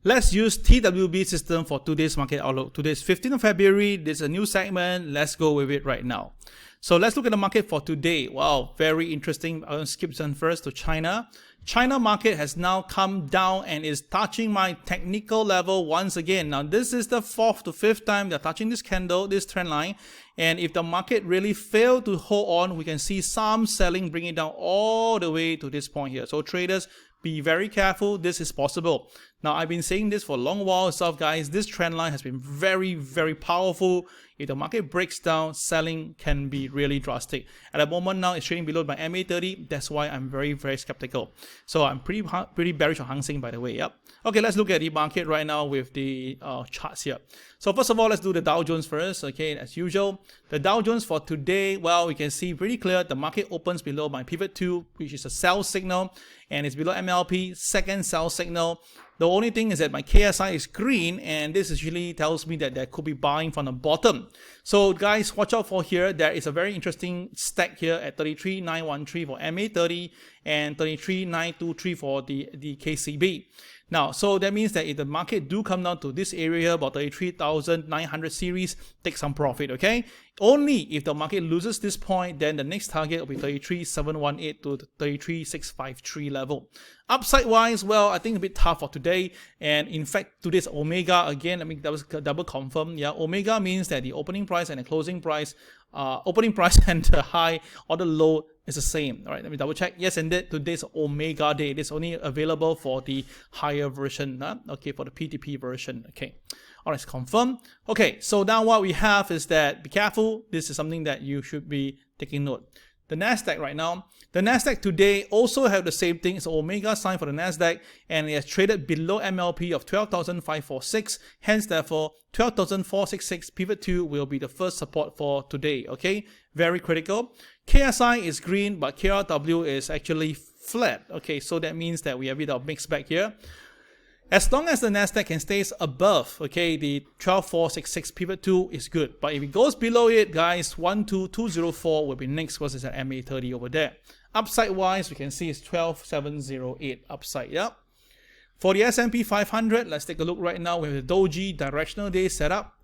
Let's use TWB system for today's market outlook. Today's 15th of February. This is a new segment. Let's go with it right now. So let's look at the market for today. Wow, very interesting. I'll skip some first to China. China market has now come down and is touching my technical level once again. Now this is the 4th to 5th time they're touching this candle, this trend line. And if the market really failed to hold on, we can see some selling bringing it down all the way to this point here. So traders, be very careful. This is possible. Now, I've been saying this for a long while itself, guys. This trend line has been very, very powerful. If the market breaks down, selling can be really drastic. At the moment now, it's trading below my MA30. That's why I'm very, very skeptical. So I'm pretty bearish on Hang Seng, by the way. Yep. Okay, let's look at the market right now with the charts here. So first of all, let's do the Dow Jones first. Okay, as usual, the Dow Jones for today, well, we can see pretty clear the market opens below my pivot 2, which is a sell signal, and it's below MLP, second sell signal. The only thing is that my KSI is green, and this usually tells me that there could be buying from the bottom. So guys, watch out for here. There is a very interesting stack here at 33,913 for MA30 and 33,923 for the KCB. Now, so that means that if the market do come down to this area, about 33,900 series, take some profit, okay? Only if the market loses this point, then the next target will be 33,718 to 33,653 level. Upside wise, well, I think a bit tough for today. And in fact, today's Omega, again, I mean, that was double confirmed. Yeah, Omega means that the opening price and the closing price, opening price and the high or the low is the same. All right, let me double check. Yes, and today's Omega day. This is only available for the higher version. Okay, for the PTP version. Okay. All right, let's confirm. Okay, so now what we have is that be careful. This is something that you should be taking note. The NASDAQ right now, the NASDAQ today also have the same thing. It's Omega sign for the NASDAQ, and it has traded below MLP of 12,546. Hence, therefore, 12,466 pivot 2 will be the first support for today. Okay, very critical. KSI is green, but KRW is actually flat. Okay, so that means that we have a bit of mixed bag here. As long as the NASDAQ can stay above, okay, the 12,466 pivot 2 is good. But if it goes below it, guys, 12204 will be next because it's an MA30 over there. Upside wise, we can see it's 12,708 upside, yeah. For the S&P 500, let's take a look right now with the Doji directional day set up.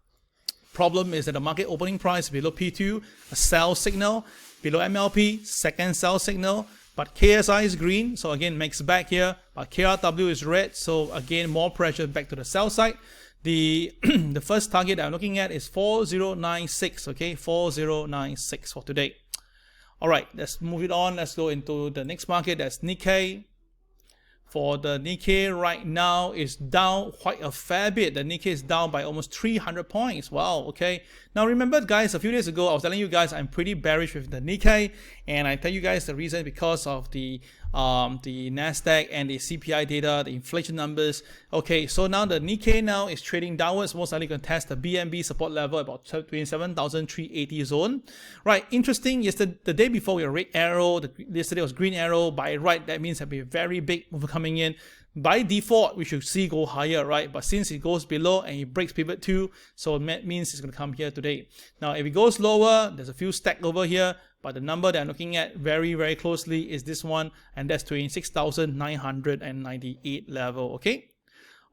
Problem is that the market opening price below P2, a sell signal, below MLP, second sell signal. But KSI is green, so again, mixed back here. But KRW is red, so again, more pressure back to the sell side. The the first target I'm looking at is 4096, okay, 4096 for today. All right, let's move it on. Let's go into the next market. That's Nikkei. For the Nikkei right now is down quite a fair bit. The Nikkei is down by almost 300 points. Wow, okay. Now remember guys, a few days ago, I was telling you guys I'm pretty bearish with the Nikkei. And I tell you guys the reason because of the NASDAQ and the CPI data, the inflation numbers. Okay, so now the Nikkei now is trading downwards, most likely going to test the BNB support level about 27,380 zone. Right, interesting, yesterday, the day before we were red arrow, yesterday was green arrow. By right, that means there'll be a very big move coming in. By default, we should see go higher, right? But since it goes below and it breaks pivot 2, so it means it's going to come here today. Now, if it goes lower, there's a few stack over here, but the number that I'm looking at very, very closely is this one, and that's 26,998 level, okay?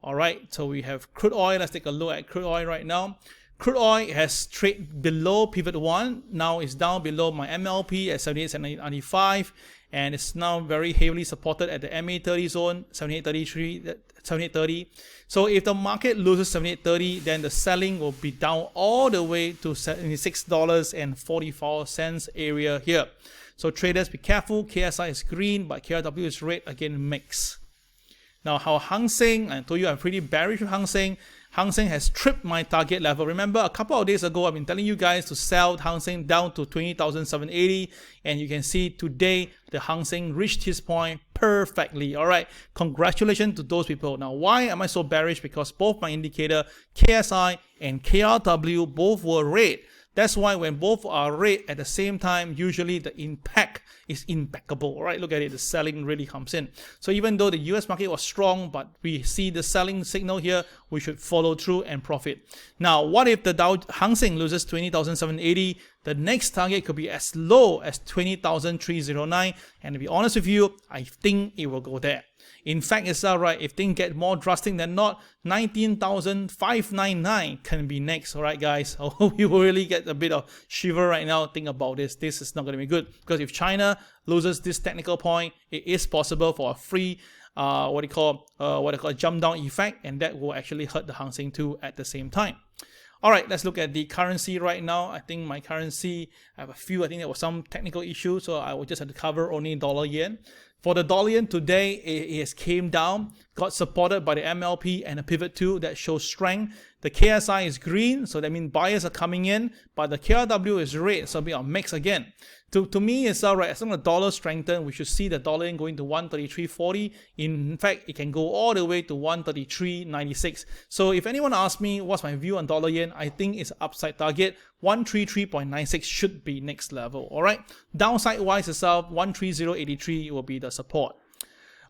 All right, so we have crude oil. Let's take a look at crude oil right now. Crude oil has traded below pivot 1. Now it's down below my MLP at 78.95, and it's now very heavily supported at the MA30 zone, 78.33, 78.30. So if the market loses 78.30, then the selling will be down all the way to $76.44 area here. So traders, be careful. KSI is green, but KRW is red, again mix. Now, how Hang Seng, I told you I'm pretty bearish with Hang Seng. Hang Seng has tripped my target level. Remember, a couple of days ago, I've been telling you guys to sell Hang Seng down to 20,780. And you can see today, the Hang Seng reached his point perfectly. All right, congratulations to those people. Now, why am I so bearish? Because both my indicator, KSI and KRW, both were red. That's why when both are red at the same time, usually the impact is impeccable. All right, look at it, the selling really comes in. So even though the US market was strong, but we see the selling signal here, we should follow through and profit. Now, what if the Hang Seng loses 20,780? The next target could be as low as 20,309. And to be honest with you, I think it will go there. In fact itself, right, if things get more drastic than not, 19,599 can be next. All right, guys. So you will really get a bit of shiver right now. Think about this. This is not going to be good, because if China loses this technical point, it is possible for a free what they call a jump down effect, and that will actually hurt the Hang Seng too at the same time. All right, let's look at the currency right now. I think my currency, I have a few. I think there was some technical issues, so I will just have to cover only dollar yen. For the dollar yen today, it has came down, got supported by the MLP and a pivot 2 that shows strength. The KSI is green, so that means buyers are coming in, but the KRW is red, so we are mixed again. To me, it's all right. As long as the dollar strengthens, we should see the dollar yen going to 133.40. In fact, it can go all the way to 133.96. So if anyone asks me what's my view on dollar yen, I think it's an upside target. 133.96 should be next level. All right. Downside wise itself, 130.83 will be the support.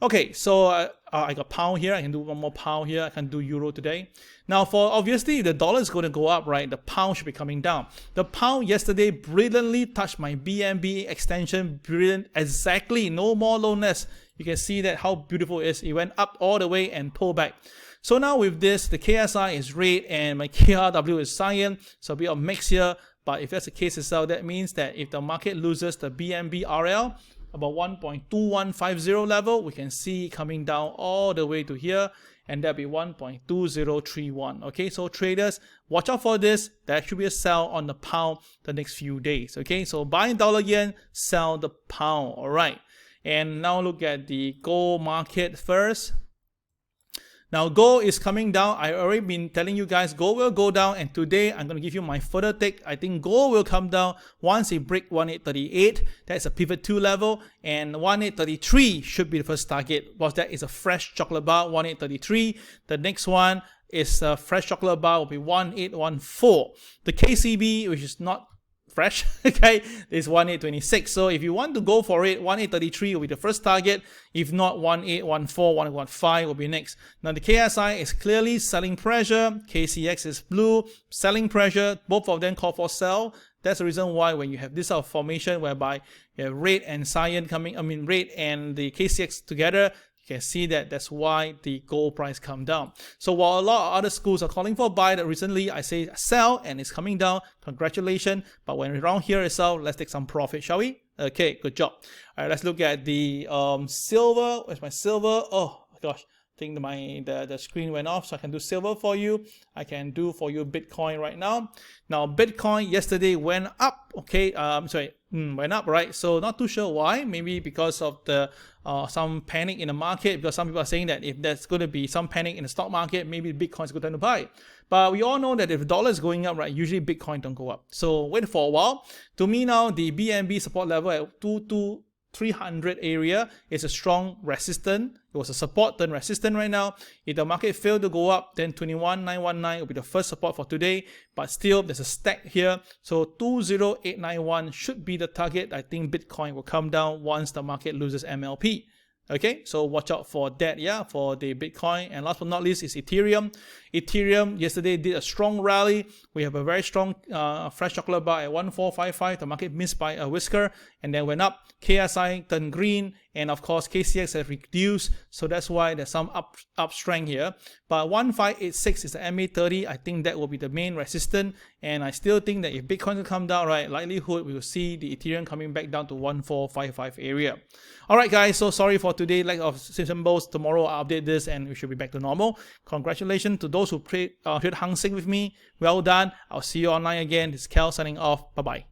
Okay, so I got pound here. I can do one more pound here. I can do euro today. Now, for obviously, the dollar is going to go up, right? The pound should be coming down. The pound yesterday brilliantly touched my BNB extension. Brilliant, exactly. No more, no less. You can see that how beautiful it is. It went up all the way and pulled back. So now with this, the KSI is red and my KRW is cyan. So a bit of mix here. But if that's the case itself, that means that if the market loses the BNB RL, about 1.2150 level, we can see coming down all the way to here, and that'll be 1.2031. Okay, so traders, watch out for this. There should be a sell on the pound the next few days. Okay, so buy dollar yen, sell the pound. All right, and now look at the gold market first. Now, gold is coming down. I've already been telling you guys gold will go down, and today I'm going to give you my further take. I think gold will come down once it breaks 1838. That's a pivot 2 level, and 1833 should be the first target. Because that is a fresh chocolate bar, 1833. The next one is a fresh chocolate bar, will be 1814. The KCB, which is not fresh, okay, is 1826. So if you want to go for it, 1833 will be the first target. If not, 1814, 1815 will be next. Now the KSI is clearly selling pressure. KCX is blue, selling pressure. Both of them call for sell. That's the reason why when you have this sort of formation whereby you have red and cyan coming, red and the KCX together, you can see that that's why the gold price come down. So while a lot of other schools are calling for buy, that recently I say sell and it's coming down, congratulations. But when around here is sell, let's take some profit, shall we? Okay, good job. All right, let's look at the silver. Where's my silver? Oh my gosh, I think the screen went off, so I can do silver for you. I can do for you Bitcoin right now. Now Bitcoin yesterday went up. Okay, went up, right? So not too sure why. Maybe because of the some panic in the market, because some people are saying that if there's going to be some panic in the stock market, maybe Bitcoin is a good time to buy. But we all know that if the dollar is going up, right, usually Bitcoin don't go up. So wait for a while. To me now, the BNB support level at 22,300 area is a strong resistance. It was a support turn resistance right now. If the market failed to go up, then 21,919 will be the first support for today. But still, there's a stack here. So 20891 should be the target. I think Bitcoin will come down once the market loses MLP. Okay, so watch out for that, yeah, for the Bitcoin. And last but not least is Ethereum. Ethereum yesterday did a strong rally. We have a very strong fresh chocolate bar at 1455. The market missed by a whisker and then went up. KSI turned green, and of course KCX has reduced, so that's why there's some up strength here. But 1586 is the MA30. I think that will be the main resistance, and I still think that if Bitcoin will come down, right, likelihood we will see the Ethereum coming back down to 1455 area. All right, guys. So sorry for today, lack of symbols. Tomorrow I'll update this, and we should be back to normal. Congratulations to those who trade Hang Seng with me. Well done. I'll see you online again. This is Kel signing off. Bye bye.